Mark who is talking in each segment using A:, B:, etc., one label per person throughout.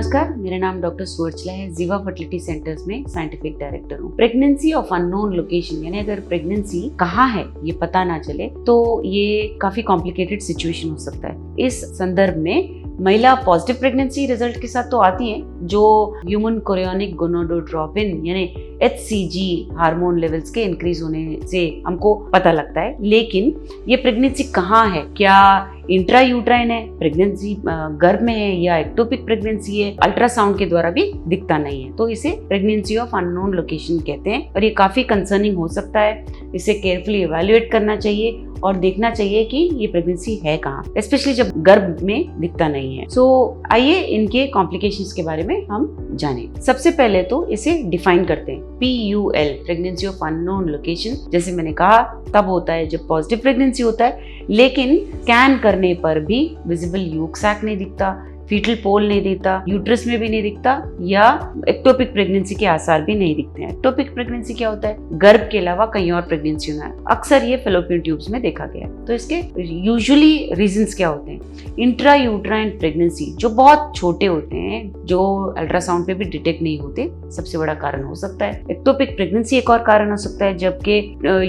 A: नमस्कार, मेरा नाम डॉक्टर सुवर्चला है। जीवा फर्टिलिटी सेंटर्स में साइंटिफिक डायरेक्टर हूँ। प्रेगनेंसी ऑफ अननोन लोकेशन यानी अगर प्रेगनेंसी कहाँ है ये पता ना चले तो ये काफी कॉम्प्लिकेटेड सिचुएशन हो सकता है। इस संदर्भ में महिला पॉजिटिव प्रेगनेंसी रिजल्ट के साथ तो आती है जो ह्यूमन कोरियोनिक गोनाडोट्रोपिन यानी HCG हार्मोन लेवल्स के इंक्रीज होने से हमको पता लगता है। लेकिन ये प्रेगनेंसी कहाँ है, क्या इंट्रा यूट्राइन है, प्रेगनेंसी गर्भ में है या एक्टोपिक प्रेगनेंसी है, अल्ट्रासाउंड के द्वारा भी दिखता नहीं है। तो इसे प्रेगनेंसी ऑफ अननोन लोकेशन कहते हैं और ये काफी कंसर्निंग हो सकता है। इसे केयरफुली इवैल्यूएट करना चाहिए और देखना चाहिए कि ये प्रेगनेंसी है कहाँ, स्पेशली जब गर्भ में दिखता नहीं है। सो आइए इनके कॉम्प्लिकेशंस के बारे में हम जानें। सबसे पहले तो इसे डिफाइन करते हैं। PUL pregnancy of unknown location जैसे मैंने कहा तब होता है जब पॉजिटिव प्रेगनेंसी होता है लेकिन स्कैन करने पर भी विजिबल यूक सैक नहीं दिखता, फीटल पोल नहीं दिखता, यूट्रस में भी नहीं दिखता या एक्टोपिक प्रेगनेंसी के आसार भी नहीं दिखते हैं। एक्टोपिक प्रेगनेंसी क्या होता है? गर्भ के अलावा कहीं और प्रेगनेंसी होना है। अक्सर ये फेलोपियन ट्यूब्स में देखा गया है। तो इसके यूजुअली रीजंस क्या होते हैं? इंट्रा यूट्राइन प्रेगनेंसी जो बहुत छोटे होते हैं, जो अल्ट्रासाउंड पे भी डिटेक्ट नहीं होते, सबसे बड़ा कारण हो सकता है। एक्टोपिक प्रेगनेंसी एक और कारण हो सकता है जबकि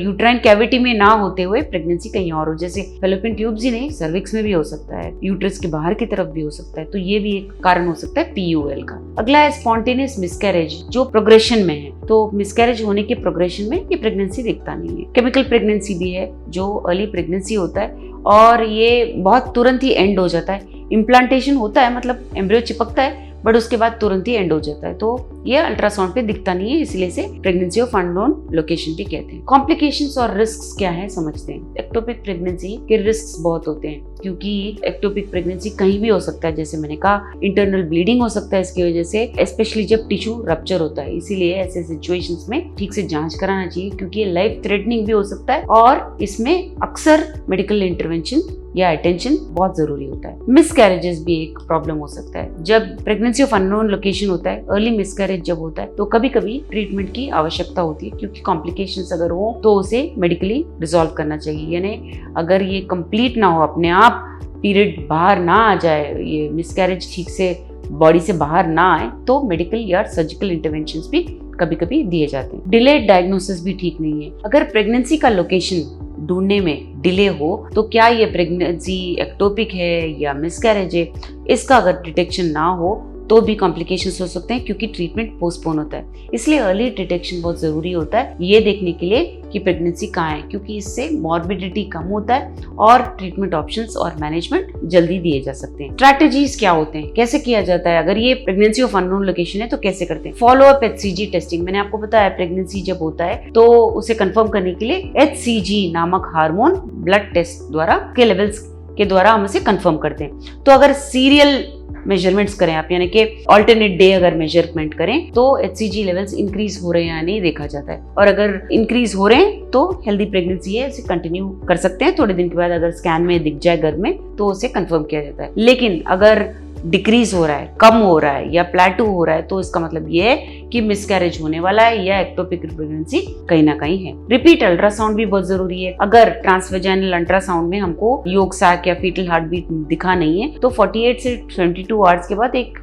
A: यूट्राइन कैविटी में ना होते हुए प्रेगनेंसी कहीं और हो, जैसे फेलोपियन ट्यूब्स ही नहीं सर्विक्स में भी हो सकता है, यूट्रस के बाहर की तरफ भी हो सकता है। तो ये भी एक कारण हो सकता है PUL का। अगला है स्पॉन्टेनियस मिसकैरेज जो प्रोग्रेशन में है। तो मिसकैरेज होने के प्रोग्रेशन में ये प्रेगनेंसी दिखता नहीं है। केमिकल प्रेगनेंसी भी है जो अर्ली प्रेगनेंसी होता है और ये बहुत तुरंत ही एंड हो जाता है। इम्प्लांटेशन होता है मतलब एम्ब्रियो चिपकता है बट उसके बाद तुरंत ही एंड हो जाता है। तो ये अल्ट्रासाउंड पे दिखता नहीं है, इसलिए से प्रेगनेंसी ऑफ अननोन लोकेशन भी कहते हैं। कॉम्प्लिकेशंस और रिस्क्स क्या है समझते हैं। एक्टोपिक प्रेगनेंसी के रिस्क्स बहुत होते हैं क्योंकि एक्टोपिक प्रेगनेंसी कहीं भी हो सकता है। जैसे मैंने कहा इंटरनल ब्लीडिंग हो सकता है इसकी वजह से, स्पेशली जब टिश्यू रप्चर होता है। इसीलिए ऐसे सिचुएशंस में ठीक से जांच कराना चाहिए क्योंकि ये लाइफ थ्रेटनिंग भी हो सकता है और इसमें अक्सर मेडिकल इंटरवेंशन या अटेंशन बहुत जरूरी होता है। मिसकैरेजेस भी एक प्रॉब्लम हो सकता है। जब प्रेगनेंसी ऑफ अननोन लोकेशन होता है, अर्ली मिसकैरेज जब होता है तो कभी कभी ट्रीटमेंट की आवश्यकता होती है क्योंकि कॉम्प्लिकेशंस अगर हो तो उसे मेडिकली रिजॉल्व करना चाहिए। यानी अगर ये कंप्लीट ना हो, अपने आप पीरियड बाहर ना आ जाए, ये मिसकैरेज ठीक से बॉडी से बाहर ना आए तो मेडिकल या सर्जिकल इंटरवेंशंस भी कभी कभी दिए जाते हैं। डिलेड डायग्नोसिस भी ठीक नहीं है। अगर प्रेगनेंसी का लोकेशन ढूंढने में डिले हो तो क्या ये प्रेगनेंसी एक्टोपिक है या मिसकैरेज है, इसका अगर डिटेक्शन ना हो तो भी कॉम्प्लिकेशंस हो सकते हैं क्योंकि ट्रीटमेंट पोस्टपोन होता है। इसलिए अर्ली डिटेक्शन बहुत जरूरी होता है ये देखने के लिए कि प्रेगनेंसी कहाँ है, क्योंकि इससे मॉर्बिडिटी कम होता है और ट्रीटमेंट ऑप्शंस और मैनेजमेंट जल्दी दिए जा सकते हैं। स्ट्रैटेजीज क्या होते हैं, कैसे किया जाता है अगर ये प्रेगनेंसी ऑफ अननोन लोकेशन है तो कैसे करते हैं? Follow up HCG testing. मैंने आपको बताया प्रेगनेंसी जब होता है तो उसे कंफर्म करने के लिए HCG नामक हार्मोन ब्लड टेस्ट द्वारा के लेवल्स के द्वारा हम इसे कंफर्म करते हैं। तो अगर सीरियल मेजरमेंट्स करें आप, यानी कि ऑल्टरनेट डे अगर मेजरमेंट करें तो HCG लेवल्स इंक्रीज हो रहे हैं या नहीं देखा जाता है। और अगर इंक्रीज हो रहे हैं तो हेल्दी प्रेगनेंसी है, इसे कंटिन्यू कर सकते हैं। थोड़े दिन के बाद अगर स्कैन में दिख जाए गर्भ में तो उसे कंफर्म किया जाता है। लेकिन अगर डिक्रीज हो रहा है, कम हो रहा है या प्लेटू हो रहा है तो इसका मतलब ये है कि मिसकैरेज होने वाला है या एक्टोपिक प्रेगनेंसी कहीं ना कहीं है। रिपीट अल्ट्रासाउंड भी बहुत जरूरी है। अगर ट्रांसवेजाइनल अल्ट्रासाउंड में हमको योग सैक या फीटल हार्ट बीट दिखा नहीं है तो 48 से 22 आवर्स के बाद एक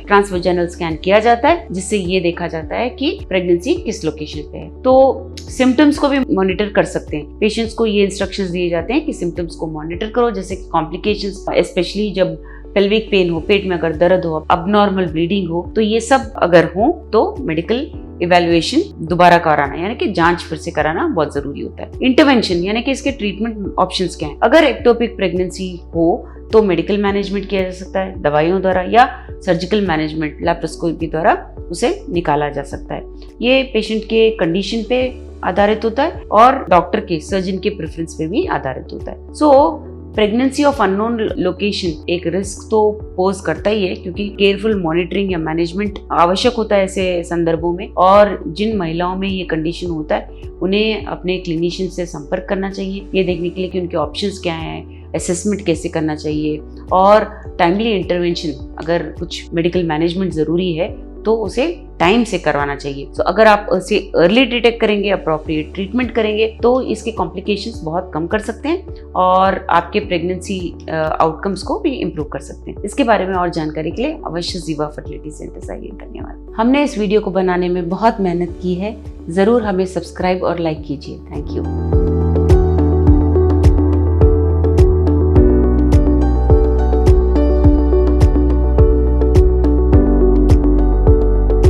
A: ट्रांसवेजाइनल स्कैन किया जाता है जिससे ये देखा जाता है कि प्रेगनेंसी किस लोकेशन पे है। तो सिम्टम्स को भी मॉनिटर कर सकते हैं। पेशेंट्स को ये इंस्ट्रक्शंस दिए जाते हैं कि सिम्टम्स को मॉनिटर करो, जैसे कॉम्प्लिकेशंस स्पेशली जब पेल्विक पेन हो, पेट में अगर दर्द हो, अबनॉर्मल ब्लीडिंग हो, तो ये सब अगर हो तो मेडिकल इवैल्यूएशन दोबारा कराना यानी कि जांच फिर से कराना बहुत जरूरी होता है। इंटरवेंशन यानी कि इसके ट्रीटमेंट ऑप्शंस क्या हैं? अगर एक्टोपिक प्रेगनेंसी हो तो मेडिकल मैनेजमेंट किया जा सकता है दवाइयों द्वारा या सर्जिकल मैनेजमेंट लैप्रोस्कोपी द्वारा उसे निकाला जा सकता है। ये पेशेंट के कंडीशन पे आधारित होता है और डॉक्टर के, सर्जन के प्रेफरेंस पे भी आधारित होता है। सो प्रेगनेंसी ऑफ अननोन लोकेशन एक रिस्क तो पोज करता ही है क्योंकि केयरफुल मॉनिटरिंग या मैनेजमेंट आवश्यक होता है ऐसे संदर्भों में। और जिन महिलाओं में ये कंडीशन होता है उन्हें अपने क्लिनिशियन से संपर्क करना चाहिए ये देखने के लिए कि उनके ऑप्शंस क्या हैं, असेसमेंट कैसे करना चाहिए और टाइमली इंटरवेंशन, अगर कुछ मेडिकल मैनेजमेंट जरूरी है तो उसे टाइम से करवाना चाहिए। तो अगर आप उसे अर्ली डिटेक्ट करेंगे, अप्रोप्रिएट ट्रीटमेंट करेंगे, तो इसके कॉम्प्लिकेशंस बहुत कम कर सकते हैं और आपके प्रेगनेंसी आउटकम्स को भी इम्प्रूव कर सकते हैं। इसके बारे में और जानकारी के लिए अवश्य जीवा फर्टिलिटी सेंटर आइए। धन्यवाद। हमने इस वीडियो को बनाने में बहुत मेहनत की है, जरूर हमें सब्सक्राइब और लाइक कीजिए। Thank you.